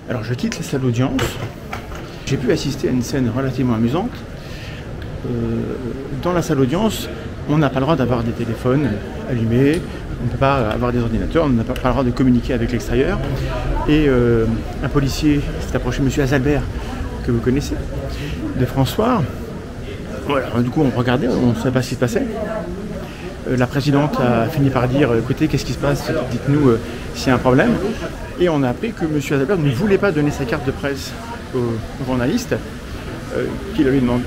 Alors je quitte la salle d'audience. J'ai pu assister à une scène relativement amusante. Dans la salle d'audience, on n'a pas le droit d'avoir des téléphones allumés, on ne peut pas avoir des ordinateurs, on n'a pas le droit de communiquer avec l'extérieur. Et un policier s'est approché de M. Azalbert, que vous connaissez, de François. Voilà, du coup on regardait, on ne savait pas ce qui se passait. La présidente a fini par dire « Écoutez, qu'est-ce qui se passe? Dites-nous s'il y a un problème ». Et on a appris que M. Azalbert ne voulait pas donner sa carte de presse au journaliste, qu'il avait demandé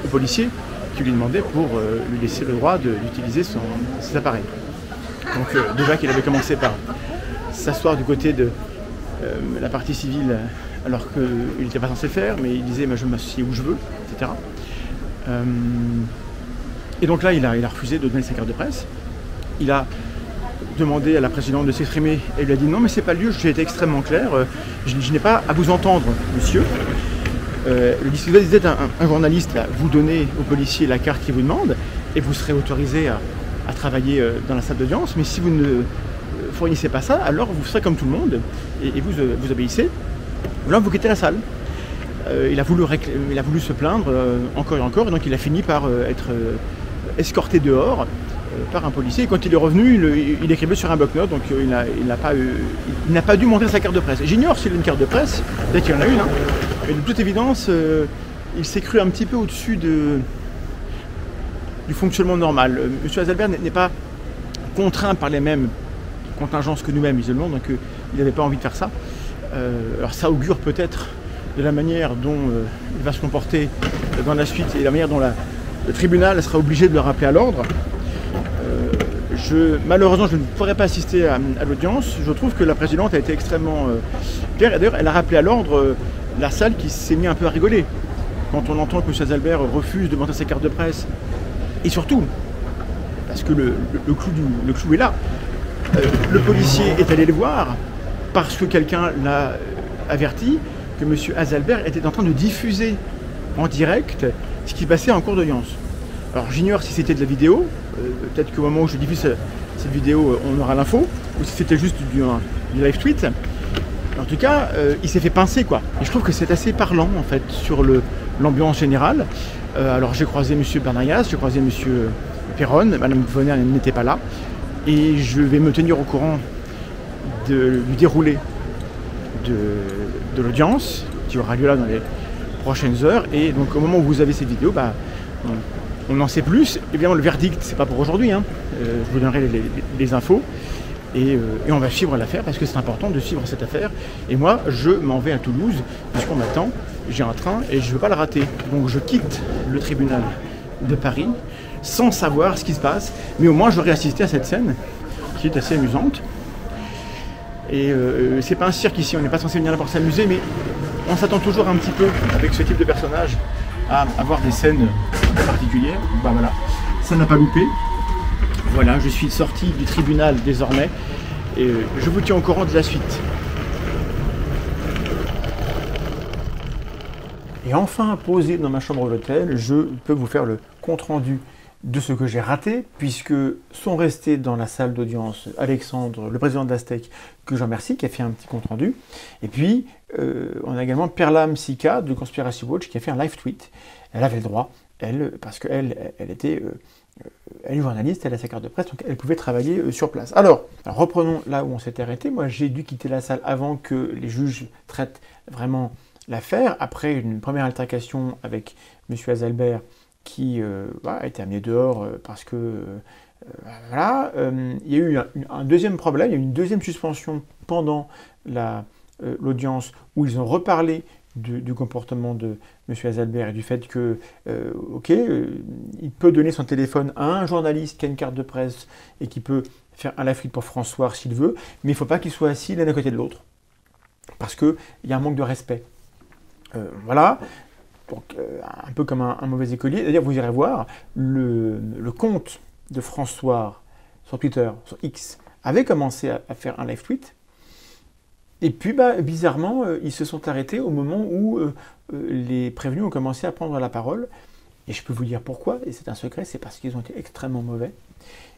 au policier, qui lui demandait pour lui laisser le droit d'utiliser ses appareils. Donc déjà qu'il avait commencé par s'asseoir du côté de la partie civile alors qu'il n'était pas censé le faire, mais il disait « je m'assieds où je veux », etc. Et donc là, il a refusé de donner sa carte de presse. Il a demandé à la présidente de s'exprimer et elle lui a dit « Non, mais c'est pas le lieu, j'ai été extrêmement clair, je n'ai pas à vous entendre, monsieur. » Le dispositif disait un journaliste, là, vous donnez au policier la carte qu'il vous demande et vous serez autorisé à travailler dans la salle d'audience, mais si vous ne fournissez pas ça, alors vous serez comme tout le monde et vous obéissez. Là, vous quittez la salle. Il a voulu se plaindre encore et encore, et donc il a fini par être escorté dehors par un policier. Et quand il est revenu, il écrivait sur un bloc-notes, donc il n'a pas dû montrer sa carte de presse. J'ignore s'il a une carte de presse, peut-être qu'il y en a une, hein. Mais de toute évidence, il s'est cru un petit peu au-dessus du fonctionnement normal. M. Azalbert n'est pas contraint par les mêmes contingences que nous-mêmes musulmans, donc il n'avait pas envie de faire ça. Alors ça augure peut-être de la manière dont il va se comporter dans la suite et la manière dont le tribunal sera obligé de le rappeler à l'ordre. Malheureusement, je ne pourrais pas assister à l'audience. Je trouve que la présidente a été extrêmement claire. D'ailleurs, elle a rappelé à l'ordre la salle qui s'est mis un peu à rigoler quand on entend que M. Azalbert refuse de montrer sa carte de presse. Et surtout, parce que le clou est là, le policier est allé le voir parce que quelqu'un l'a averti que M. Azalbert était en train de diffuser en direct ce qui passait en cours d'audience. Alors j'ignore si c'était de la vidéo, peut-être qu'au moment où je diffuse cette vidéo, on aura l'info, ou si c'était juste du live tweet. En tout cas, il s'est fait pincer, quoi. Et je trouve que c'est assez parlant, en fait, sur l'ambiance générale. Alors j'ai croisé M. Bernayas, j'ai croisé M. Perron, Mme Vonner n'était pas là, et je vais me tenir au courant du déroulé de l'audience, qui aura lieu là dans les prochaines heures. Et donc au moment où vous avez cette vidéo, on en sait plus. Évidemment, le verdict, c'est pas pour aujourd'hui, hein. Je vous donnerai les infos. Et on va suivre l'affaire parce que c'est important de suivre cette affaire. Et moi, je m'en vais à Toulouse puisqu'on m'attend. J'ai un train et je ne veux pas le rater. Donc je quitte le tribunal de Paris sans savoir ce qui se passe. Mais au moins, j'aurai assisté à cette scène qui est assez amusante. Et c'est pas un cirque ici, on n'est pas censé venir là pour s'amuser, mais on s'attend toujours un petit peu avec ce type de personnage à avoir des scènes particulières. Voilà, ça n'a pas loupé. Voilà, je suis sorti du tribunal désormais et je vous tiens au courant de la suite. Et enfin, posé dans ma chambre d'hôtel, je peux vous faire le compte-rendu de ce que j'ai raté, puisque sont restés dans la salle d'audience Alexandre, le président de l'Astec, que je remercie, qui a fait un petit compte-rendu. Et puis, on a également Perla Msika de Conspiracy Watch, qui a fait un live tweet. Elle avait le droit, parce qu'elle était... elle est journaliste, elle a sa carte de presse, donc elle pouvait travailler sur place. Alors, reprenons là où on s'était arrêté. Moi, j'ai dû quitter la salle avant que les juges traitent vraiment l'affaire. Après une première altercation avec M. Azalbert, qui a été amené dehors parce que... voilà. Il y a eu un deuxième problème, il y a eu une deuxième suspension pendant l'audience où ils ont reparlé du comportement de M. Azalbert et du fait que, il peut donner son téléphone à un journaliste qui a une carte de presse et qui peut faire un live tweet pour François s'il veut, mais il ne faut pas qu'il soit assis l'un à côté de l'autre, parce qu'il y a un manque de respect. Voilà, donc un peu comme un mauvais écolier. D'ailleurs, vous irez voir, le compte de François sur Twitter, sur X, avait commencé à faire un live tweet. Et puis, bizarrement, ils se sont arrêtés au moment où les prévenus ont commencé à prendre la parole. Et je peux vous dire pourquoi, et c'est un secret, c'est parce qu'ils ont été extrêmement mauvais.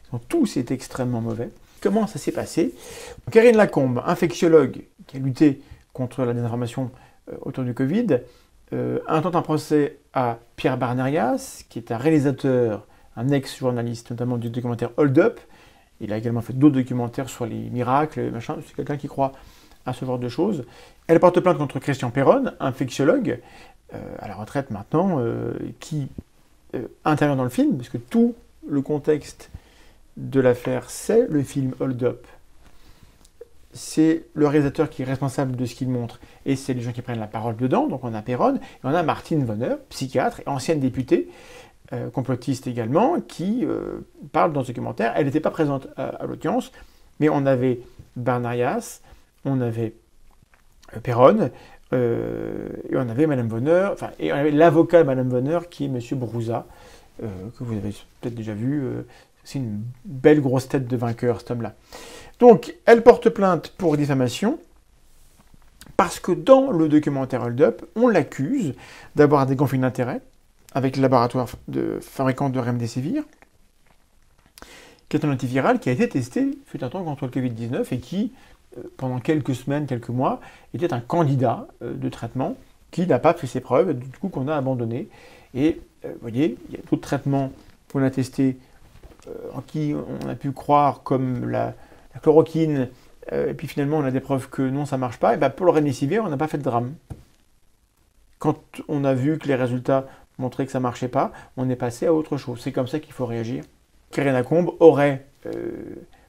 Ils ont tous été extrêmement mauvais. Comment ça s'est passé? Karine Lacombe, infectiologue, qui a lutté contre la désinformation autour du Covid, intente un procès à Pierre Barnerias, qui est un réalisateur, un ex-journaliste, notamment du documentaire Hold Up. Il a également fait d'autres documentaires sur les miracles, machin. C'est quelqu'un qui croit à ce genre de choses. Elle porte plainte contre Christian Perron, infectiologue, à la retraite maintenant, qui intervient dans le film, parce que tout le contexte de l'affaire, c'est le film Hold Up. C'est le réalisateur qui est responsable de ce qu'il montre, et c'est les gens qui prennent la parole dedans. Donc on a Perron, et on a Martine Vonner, psychiatre et ancienne députée, complotiste également, qui parle dans ce documentaire. Elle n'était pas présente à l'audience, mais on avait Barnerias, on avait Perron, et on avait Madame Vonner, et on avait l'avocat de Madame Vonner, qui est Monsieur Brouza, que vous avez peut-être déjà vu. C'est une belle grosse tête de vainqueur, cet homme-là. Donc, elle porte plainte pour diffamation, parce que dans le documentaire Hold Up, on l'accuse d'avoir des conflits d'intérêts avec le laboratoire de fabricant de Remdesivir, qui est un antiviral qui a été testé, fut un temps, contre le Covid-19, et qui, pendant quelques semaines, quelques mois, était un candidat de traitement qui n'a pas fait ses preuves, du coup qu'on a abandonné. Et vous voyez, il y a d'autres traitements qu'on a testés en qui on a pu croire, comme la chloroquine, et puis finalement on a des preuves que non, ça ne marche pas. Et bien pour le Remdesivir, on n'a pas fait de drame. Quand on a vu que les résultats montraient que ça ne marchait pas, on est passé à autre chose. C'est comme ça qu'il faut réagir. Karine Lacombe aurait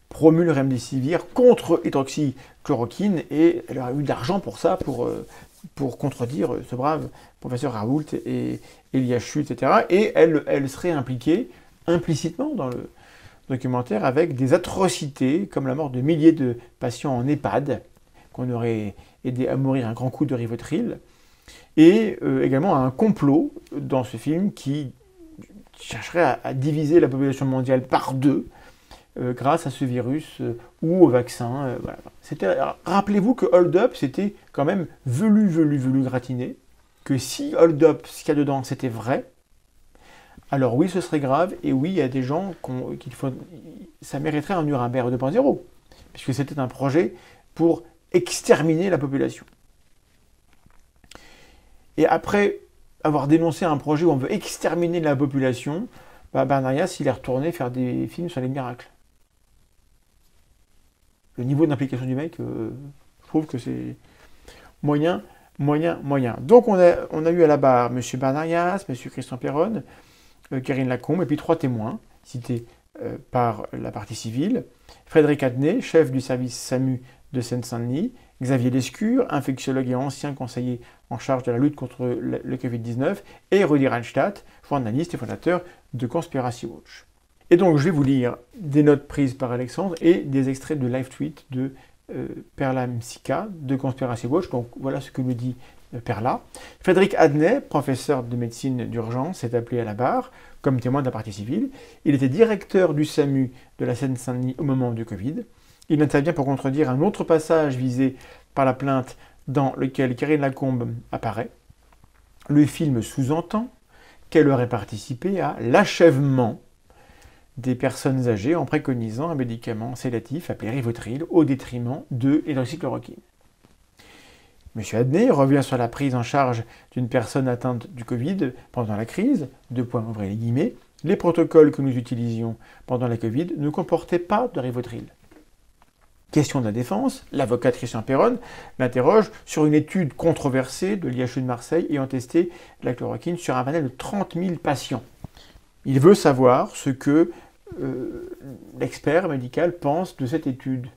promu le Remdesivir contre hydroxychloroquine, et elle aurait eu de l'argent pour ça, pour contredire ce brave professeur Raoult et l'IHU, etc. Et elle serait impliquée implicitement dans le documentaire avec des atrocités comme la mort de milliers de patients en EHPAD qu'on aurait aidé à mourir un grand coup de Rivotril, et également un complot dans ce film qui chercherait à diviser la population mondiale par deux grâce à ce virus ou au vaccin. Voilà. Rappelez-vous que Hold Up, c'était quand même velu gratiné, que si Hold Up, ce qu'il y a dedans, c'était vrai, alors oui, ce serait grave, et oui, il y a des gens ça mériterait un Nuremberg 2.0, puisque c'était un projet pour exterminer la population. Et après avoir dénoncé un projet où on veut exterminer la population, Barnerias, il est retourné faire des films sur les miracles. Le niveau d'implication du mec, je trouve que c'est moyen. Donc on a eu à la barre M. Barnerias, M. Christian Perron, Karine Lacombe, et puis 3 témoins, cités par la partie civile. Frédéric Adnet, chef du service SAMU de Seine-Saint-Denis, Xavier Lescure, infectiologue et ancien conseiller en charge de la lutte contre le Covid-19, et Rudi Reinstadt, journaliste et fondateur de Conspiracy Watch. Et donc je vais vous lire des notes prises par Alexandre et des extraits de live tweet de Perla Msika de Conspiracy Watch. Donc voilà ce que nous dit Perla. Frédéric Adnet, professeur de médecine d'urgence, est appelé à la barre comme témoin de la partie civile. Il était directeur du SAMU de la Seine-Saint-Denis au moment du Covid. Il intervient pour contredire un autre passage visé par la plainte dans lequel Karine Lacombe apparaît. Le film sous-entend qu'elle aurait participé à l'achèvement des personnes âgées en préconisant un médicament sédatif appelé Rivotril au détriment de l'hydroxychloroquine. M. Adnet revient sur la prise en charge d'une personne atteinte du Covid pendant la crise. Ouvrez les guillemets. Les protocoles que nous utilisions pendant la Covid ne comportaient pas de Rivotril. Question de la défense, l'avocat Christian Perron l'interroge sur une étude controversée de l'IHU de Marseille ayant testé la chloroquine sur un panel de 30 000 patients. Il veut savoir ce que l'expert médical pense de cette étude.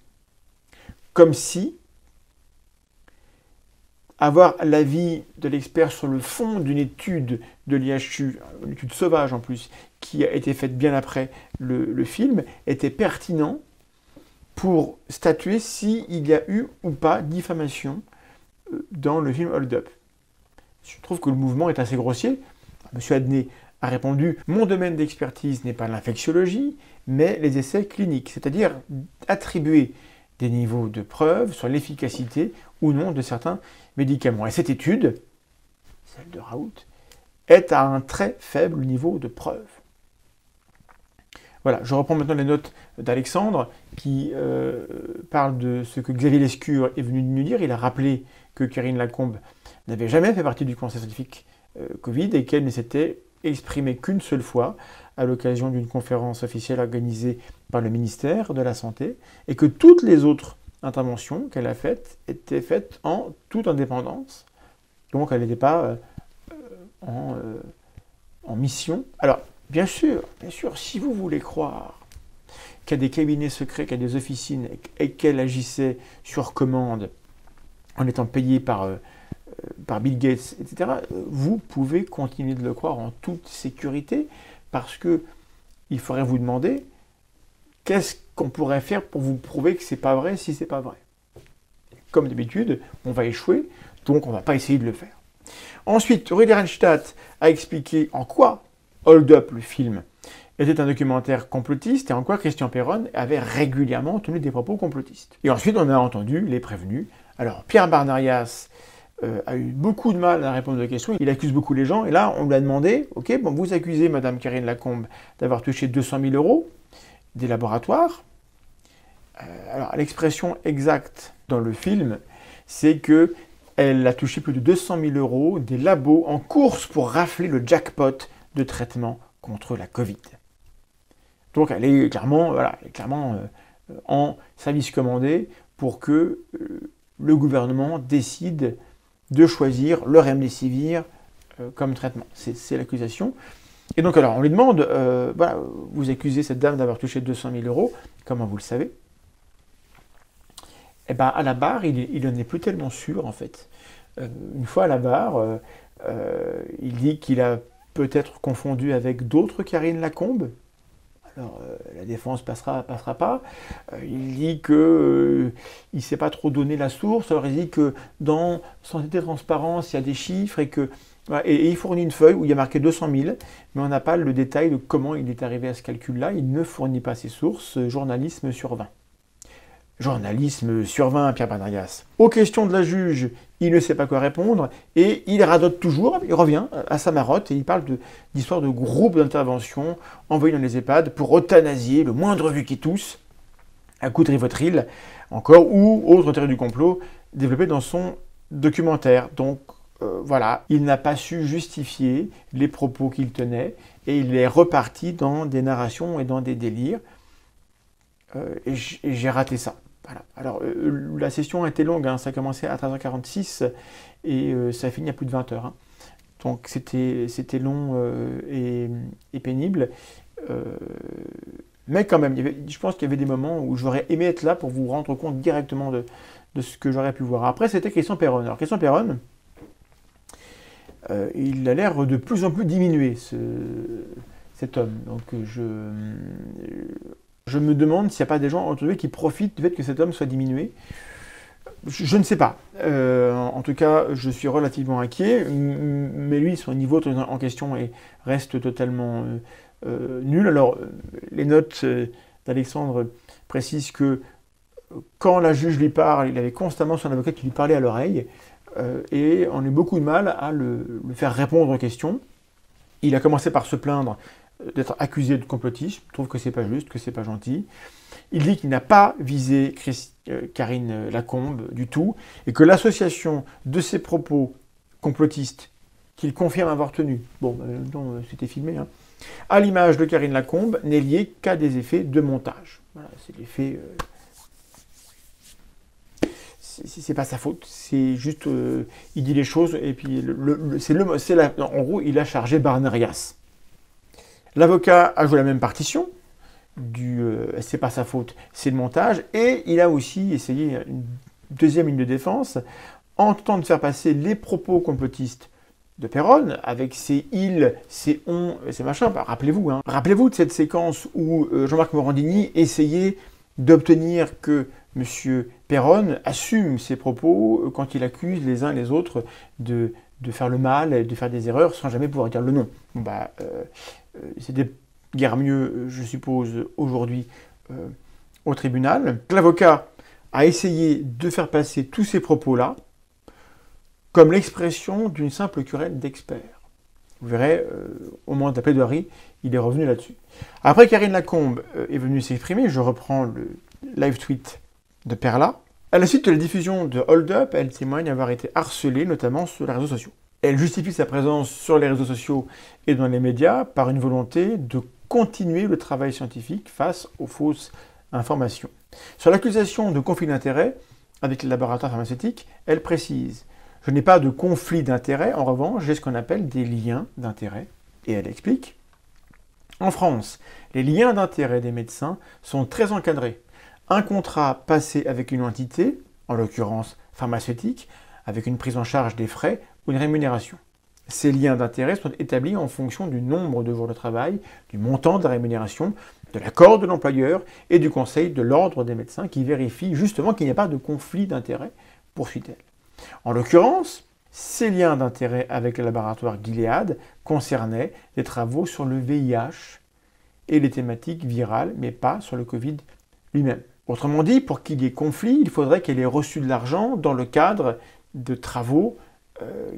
Comme si avoir l'avis de l'expert sur le fond d'une étude de l'IHU, une étude sauvage en plus, qui a été faite bien après le film, était pertinent pour statuer s'il y a eu ou pas diffamation dans le film Hold Up. Je trouve que le mouvement est assez grossier. M. Adnet a répondu « Mon domaine d'expertise n'est pas l'infectiologie, mais les essais cliniques, c'est-à-dire attribuer des niveaux de preuves sur l'efficacité ou non de certains médicaments. » Et cette étude, celle de Raoult, est à un très faible niveau de preuve. Voilà, je reprends maintenant les notes d'Alexandre qui parle de ce que Xavier Lescure est venu nous dire. Il a rappelé que Karine Lacombe n'avait jamais fait partie du conseil scientifique Covid et qu'elle ne s'était exprimée qu'une seule fois à l'occasion d'une conférence officielle organisée par le ministère de la Santé et que toutes les autres interventions qu'elle a faites étaient faites en toute indépendance. Donc elle n'était pas en mission. Alors, bien sûr, si vous voulez croire qu'il y a des cabinets secrets, qu'il y a des officines et qu'elle agissait sur commande en étant payée par Bill Gates, etc., vous pouvez continuer de le croire en toute sécurité parce que il faudrait vous demander qu'est-ce qu'on pourrait faire pour vous prouver que c'est pas vrai si c'est pas vrai. Comme d'habitude, on va échouer, donc on ne va pas essayer de le faire. Ensuite, Rudi Renstadt a expliqué en quoi Hold Up, le film, était un documentaire complotiste et en quoi Christian Peron avait régulièrement tenu des propos complotistes. Et ensuite, on a entendu les prévenus. Alors, Pierre Barnarias a eu beaucoup de mal à répondre aux questions. Il accuse beaucoup les gens. Et là, on lui a demandé, ok, bon, vous accusez Madame Karine Lacombe d'avoir touché 200 000 euros des laboratoires. Alors, l'expression exacte dans le film, c'est que elle a touché plus de 200 000 euros des labos en course pour rafler le jackpot de traitement contre la Covid. Donc elle est clairement, en service commandé pour que le gouvernement décide de choisir le remdesivir comme traitement. C'est l'accusation. Et donc alors on lui demande, vous accusez cette dame d'avoir touché 200 000 euros, comment vous le savez? Eh bien, à la barre, il n'en est plus tellement sûr, en fait. Une fois à la barre, il dit qu'il a peut-être confondu avec d'autres Karine Lacombe. Alors, la défense passera pas. Il dit qu'il ne s'est pas trop donné la source. Alors, il dit que dans Santé et Transparence, il y a des chiffres et il fournit une feuille où il y a marqué 200 000, mais on n'a pas le détail de comment il est arrivé à ce calcul-là. Il ne fournit pas ses sources. Journalisme sur 20. Journalisme sur 20, Pierre Barnarias. Aux questions de la juge, il ne sait pas quoi répondre et il radote toujours, il revient à sa marotte et il parle d'histoire de groupes d'intervention envoyés dans les EHPAD pour euthanasier le moindre vu qui tousse, à coup de Rivotril, encore, ou autre théorie du complot développée dans son documentaire. Donc voilà, il n'a pas su justifier les propos qu'il tenait et il est reparti dans des narrations et dans des délires. Et j'ai raté ça. Voilà. Alors, la session a été longue, hein. Ça a commencé à 13h46 et ça a fini à plus de 20h. Hein. Donc, c'était long et pénible. Mais quand même, je pense qu'il y avait des moments où j'aurais aimé être là pour vous rendre compte directement de ce que j'aurais pu voir. Après, c'était Christian Peron. Alors, Christian Peron, il a l'air de plus en plus diminuer, cet homme. Donc, je me demande s'il n'y a pas des gens autour de lui qui profitent du fait que cet homme soit diminué. Je ne sais pas. En tout cas, je suis relativement inquiet. Mais lui, son niveau en question reste totalement nul. Alors, les notes d'Alexandre précisent que quand la juge lui parle, il avait constamment son avocat qui lui parlait à l'oreille. Et on a eu beaucoup de mal à le faire répondre aux questions. Il a commencé par se plaindre d'être accusé de complotisme, trouve que c'est pas juste, que c'est pas gentil. Il dit qu'il n'a pas visé Karine Lacombe du tout, et que l'association de ses propos complotistes, qu'il confirme avoir tenus, c'était filmé, hein, à l'image de Karine Lacombe, n'est liée qu'à des effets de montage. Voilà, c'est l'effet... c'est pas sa faute, c'est juste... il dit les choses, et puis en gros, il a chargé Barnarias. L'avocat a joué la même partition, c'est pas sa faute, c'est le montage, et il a aussi essayé une deuxième ligne de défense en tentant de faire passer les propos complotistes de Peron avec ses il, ses on, ses machins. Bah, rappelez-vous, hein. Rappelez-vous de cette séquence où Jean-Marc Morandini essayait d'obtenir que M. Peron assume ses propos quand il accuse les uns et les autres de faire le mal, de faire des erreurs sans jamais pouvoir dire le nom. C'était guère mieux, je suppose, aujourd'hui au tribunal. L'avocat a essayé de faire passer tous ces propos-là comme l'expression d'une simple querelle d'experts. Vous verrez, au moment de la plaidoirie, il est revenu là-dessus. Après, Karine Lacombe est venue s'exprimer. Je reprends le live tweet de Perla. À la suite de la diffusion de Hold Up, elle témoigne avoir été harcelée, notamment sur les réseaux sociaux. Elle justifie sa présence sur les réseaux sociaux et dans les médias par une volonté de continuer le travail scientifique face aux fausses informations. Sur l'accusation de conflit d'intérêts avec les laboratoires pharmaceutiques, elle précise « Je n'ai pas de conflit d'intérêts, en revanche, j'ai ce qu'on appelle des liens d'intérêt. » Et elle explique « En France, les liens d'intérêt des médecins sont très encadrés. Un contrat passé avec une entité, en l'occurrence pharmaceutique, avec une prise en charge des frais ou une rémunération. Ces liens d'intérêt sont établis en fonction du nombre de jours de travail, du montant de la rémunération, de l'accord de l'employeur et du conseil de l'ordre des médecins qui vérifie justement qu'il n'y a pas de conflit d'intérêt, poursuit-elle. En l'occurrence, ces liens d'intérêt avec le laboratoire Gilead concernaient des travaux sur le VIH et les thématiques virales, mais pas sur le Covid lui-même. Autrement dit, pour qu'il y ait conflit, il faudrait qu'elle ait reçu de l'argent dans le cadre de travaux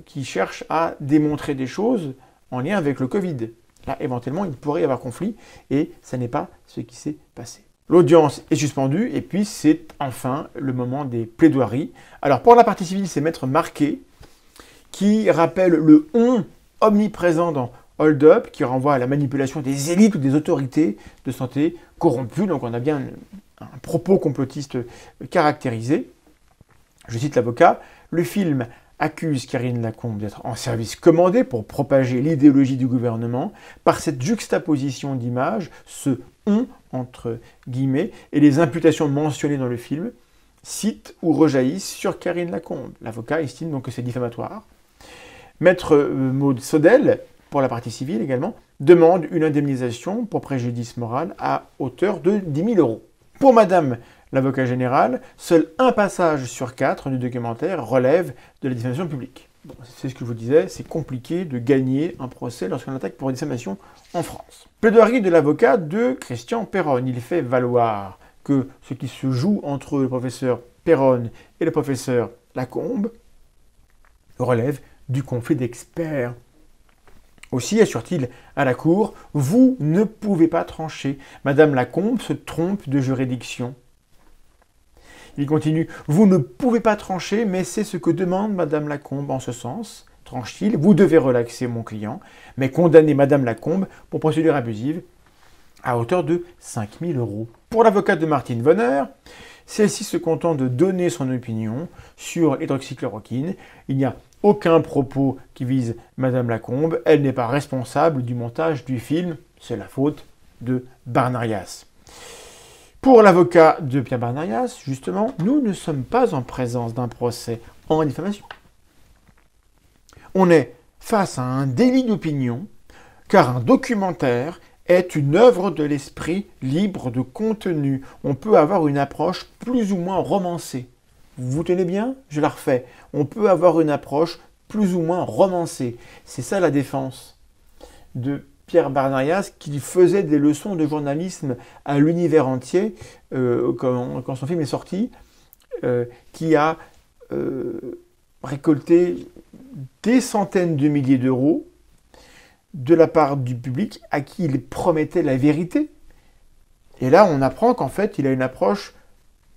qui cherchent à démontrer des choses en lien avec le Covid. Là, éventuellement, il pourrait y avoir conflit, et ça n'est pas ce qui s'est passé. L'audience est suspendue, et puis c'est enfin le moment des plaidoiries. Alors, pour la partie civile, c'est Maître Marquet, qui rappelle le « on » omniprésent dans Hold Up, qui renvoie à la manipulation des élites ou des autorités de santé corrompues. Donc on a bien un propos complotiste caractérisé. Je cite l'avocat, « Le film accuse Karine Lacombe d'être en service commandé pour propager l'idéologie du gouvernement par cette juxtaposition d'images, ce « on » entre guillemets, et les imputations mentionnées dans le film citent ou rejaillissent sur Karine Lacombe. L'avocat estime donc que c'est diffamatoire. Maître Maud Sodel, pour la partie civile également, demande une indemnisation pour préjudice moral à hauteur de 10 000 €. Pour Madame l'avocat général, seul un passage sur 4 du documentaire relève de la diffamation publique. Bon, c'est ce que je vous disais, c'est compliqué de gagner un procès lorsqu'on attaque pour diffamation en France. Plaidoirie de l'avocat de Christian Perron. Il fait valoir que ce qui se joue entre le professeur Perron et le professeur Lacombe relève du conflit d'experts. Aussi assure-t-il à la Cour, « Vous ne pouvez pas trancher. Madame Lacombe se trompe de juridiction. » Il continue, « Vous ne pouvez pas trancher, mais c'est ce que demande Madame Lacombe en ce sens. Tranche-t-il, vous devez relaxer mon client, mais condamner Madame Lacombe pour procédure abusive à hauteur de 5 000 €. Pour l'avocate de Martine Vonner, celle-ci se contente de donner son opinion sur l'hydroxychloroquine. Il n'y a aucun propos qui vise Madame Lacombe. Elle n'est pas responsable du montage du film. C'est la faute de Barnarias. Pour l'avocat de Pierre Barnarias, justement, nous ne sommes pas en présence d'un procès en diffamation. On est face à un délit d'opinion, car un documentaire est une œuvre de l'esprit libre de contenu. On peut avoir une approche plus ou moins romancée. Vous vous tenez bien? Je la refais. On peut avoir une approche plus ou moins romancée. C'est ça la défense de Pierre Barnarias, qui faisait des leçons de journalisme à l'univers entier quand son film est sorti, qui a récolté des centaines de milliers d'euros de la part du public à qui il promettait la vérité. Et là, on apprend qu'en fait, il a une approche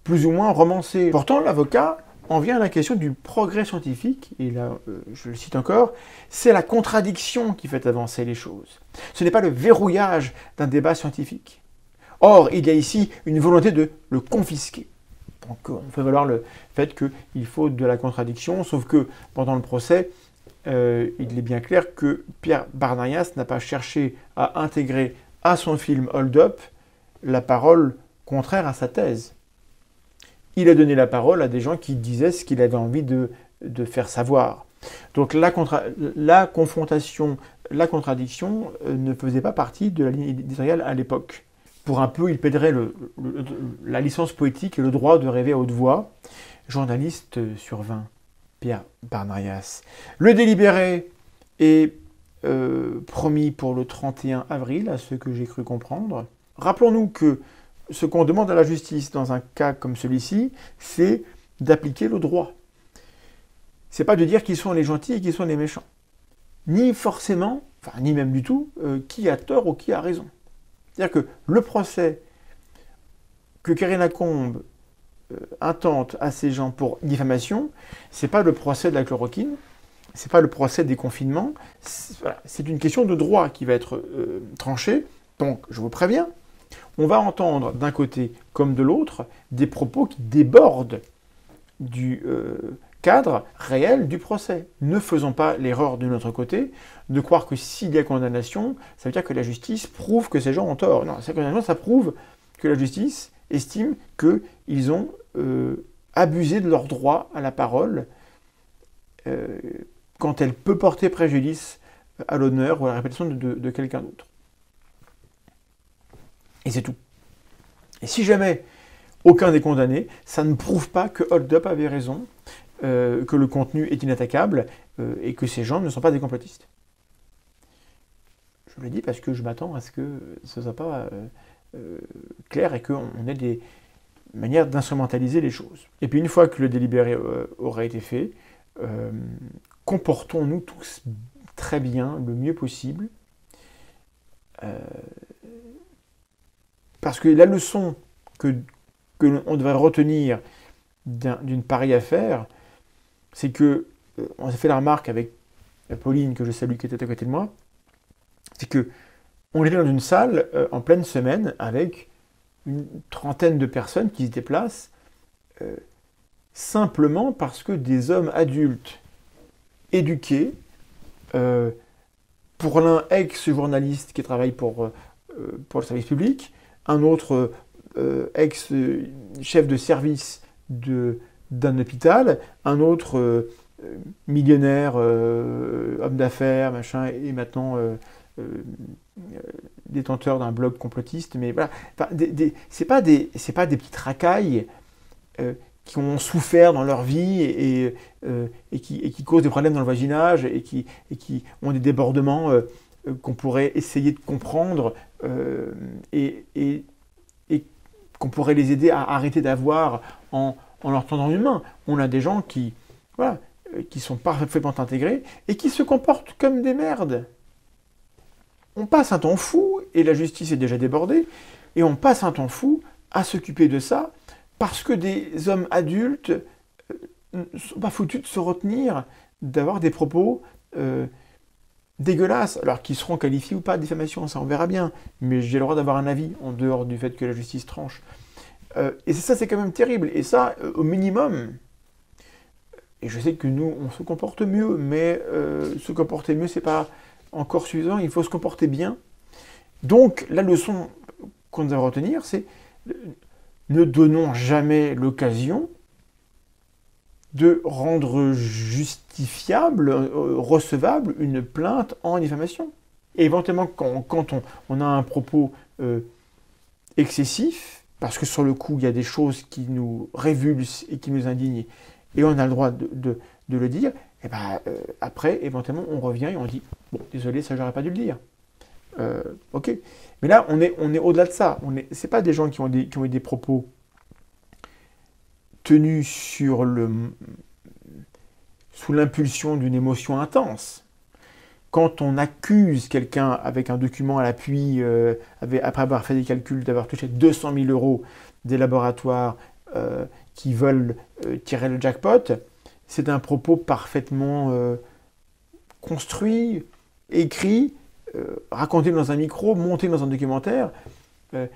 plus ou moins romancée. Pourtant, l'avocat en vient à la question du progrès scientifique, et là, je le cite encore, c'est la contradiction qui fait avancer les choses. Ce n'est pas le verrouillage d'un débat scientifique. Or, il y a ici une volonté de le confisquer. Donc, on fait valoir le fait qu'il faut de la contradiction, sauf que pendant le procès, il est bien clair que Pierre Barnarias n'a pas cherché à intégrer à son film Hold Up la parole contraire à sa thèse. Il a donné la parole à des gens qui disaient ce qu'il avait envie de faire savoir. Donc la confrontation, la contradiction ne faisait pas partie de la ligne éditoriale à l'époque. Pour un peu, il plaiderait la licence poétique et le droit de rêver à haute voix. Journaliste sur 20, Pierre Barnarias. Le délibéré est promis pour le 31 avril, à ce que j'ai cru comprendre. Rappelons-nous que ce qu'on demande à la justice dans un cas comme celui-ci, c'est d'appliquer le droit. C'est pas de dire qui sont les gentils et qui sont les méchants. Ni forcément enfin ni même du tout, qui a tort ou qui a raison. C'est-à-dire que le procès que Karine Lacombe intente à ces gens pour diffamation, c'est pas le procès de la chloroquine, c'est pas le procès des confinements, c'est une question de droit qui va être tranchée. Donc, je vous préviens, on va entendre d'un côté comme de l'autre des propos qui débordent du cadre réel du procès. Ne faisons pas l'erreur de notre côté de croire que s'il y a condamnation, ça veut dire que la justice prouve que ces gens ont tort. Non, cette condamnation, ça prouve que la justice estime qu'ils ont abusé de leur droit à la parole quand elle peut porter préjudice à l'honneur ou à la réputation de quelqu'un d'autre. Et c'est tout. Et si jamais aucun n'est condamné, ça ne prouve pas que Hold Up avait raison, que le contenu est inattaquable et que ces gens ne sont pas des complotistes. Je le dis parce que je m'attends à ce que ce ne soit pas clair et qu'on ait des manières d'instrumentaliser les choses. Et puis une fois que le délibéré aura été fait, comportons-nous tous très bien, le mieux possible, parce que la leçon que on devrait retenir d'une pareille affaire, c'est que, on s'est fait la remarque avec Pauline, que je salue, qui était à côté de moi, c'est que on était dans une salle en pleine semaine avec une trentaine de personnes qui se déplacent simplement parce que des hommes adultes éduqués, pour l'un ex-journaliste qui travaille pour le service public, un autre ex-chef de service d'un hôpital, un autre millionnaire, homme d'affaires, machin, et maintenant détenteur d'un blog complotiste, mais voilà, enfin, c'est pas des petites racailles qui ont souffert dans leur vie et qui causent des problèmes dans le voisinage et qui ont des débordements qu'on pourrait essayer de comprendre et qu'on pourrait les aider à arrêter d'avoir en leur tendant une main. On a des gens qui sont parfaitement intégrés et qui se comportent comme des merdes. On passe un temps fou, et la justice est déjà débordée, et on passe un temps fou à s'occuper de ça parce que des hommes adultes ne sont pas foutus de se retenir d'avoir des propos dégueulasses, alors qu'ils seront qualifiés ou pas de diffamation, ça on verra bien, mais j'ai le droit d'avoir un avis en dehors du fait que la justice tranche. Et ça, c'est quand même terrible, et ça, au minimum, et je sais que nous, on se comporte mieux, mais se comporter mieux, c'est pas encore suffisant, il faut se comporter bien. Donc, la leçon qu'on doit retenir, c'est ne donnons jamais l'occasion de rendre justifiable, recevable, une plainte en diffamation. Et éventuellement, quand on a un propos excessif, parce que sur le coup, il y a des choses qui nous révulsent et qui nous indignent, et on a le droit de le dire, et ben, après, éventuellement, on revient et on dit « Bon, désolé, ça, j'aurais pas dû le dire. » Ok. Mais là, on est au-delà de ça. C'est pas des gens qui ont eu des propos tenus sous l'impulsion d'une émotion intense. Quand on accuse quelqu'un avec un document à l'appui, après avoir fait des calculs, d'avoir touché 200 000 € des laboratoires qui veulent tirer le jackpot, c'est un propos parfaitement construit, écrit, raconté dans un micro, monté dans un documentaire.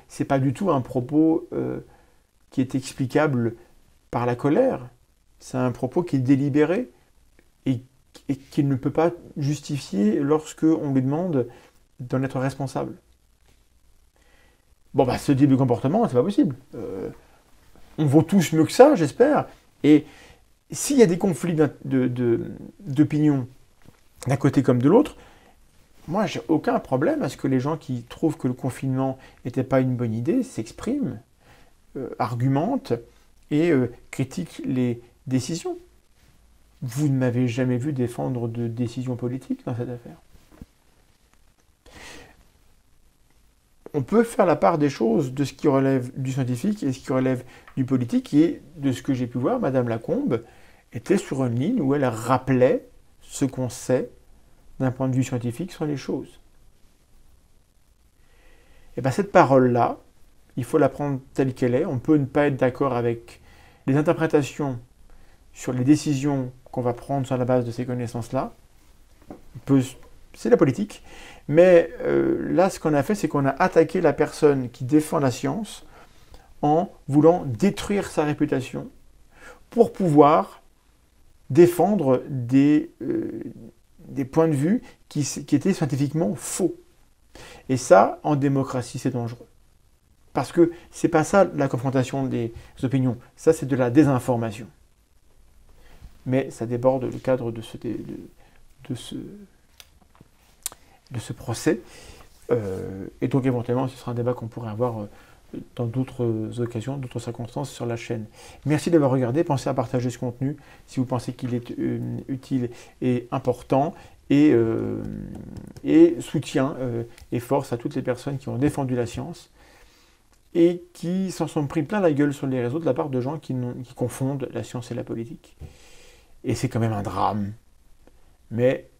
C'est pas du tout un propos qui est explicable par la colère. C'est un propos qui est délibéré et qu'il ne peut pas justifier lorsque on lui demande d'en être responsable. Bon, bah, ce type de comportement, c'est pas possible. On vaut tous mieux que ça, j'espère. Et s'il y a des conflits d'opinion d'un côté comme de l'autre, moi, j'ai aucun problème à ce que les gens qui trouvent que le confinement n'était pas une bonne idée s'expriment, argumentent et critiquent les décisions. Vous ne m'avez jamais vu défendre de décision politique dans cette affaire. On peut faire la part des choses de ce qui relève du scientifique et ce qui relève du politique, et de ce que j'ai pu voir, Madame Lacombe était sur une ligne où elle rappelait ce qu'on sait d'un point de vue scientifique sont les choses. Et bien cette parole-là, il faut la prendre telle qu'elle est. On peut ne pas être d'accord avec les interprétations sur les décisions qu'on va prendre sur la base de ces connaissances-là. C'est la politique. Mais là, ce qu'on a fait, c'est qu'on a attaqué la personne qui défend la science en voulant détruire sa réputation pour pouvoir défendre des points de vue qui étaient scientifiquement faux. Et ça, en démocratie, c'est dangereux. Parce que c'est pas ça la confrontation des opinions, ça c'est de la désinformation. Mais ça déborde le cadre de ce procès. Et donc éventuellement, ce sera un débat qu'on pourrait avoir dans d'autres occasions, d'autres circonstances sur la chaîne. Merci d'avoir regardé, pensez à partager ce contenu si vous pensez qu'il est utile et important. Et soutien et force à toutes les personnes qui ont défendu la science et qui s'en sont pris plein la gueule sur les réseaux de la part de gens qui confondent la science et la politique. Et c'est quand même un drame. Mais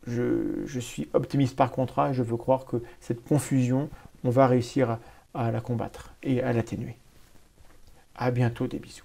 je suis optimiste par contrat et je veux croire que cette confusion, on va réussir à la combattre et à l'atténuer. À bientôt, des bisous.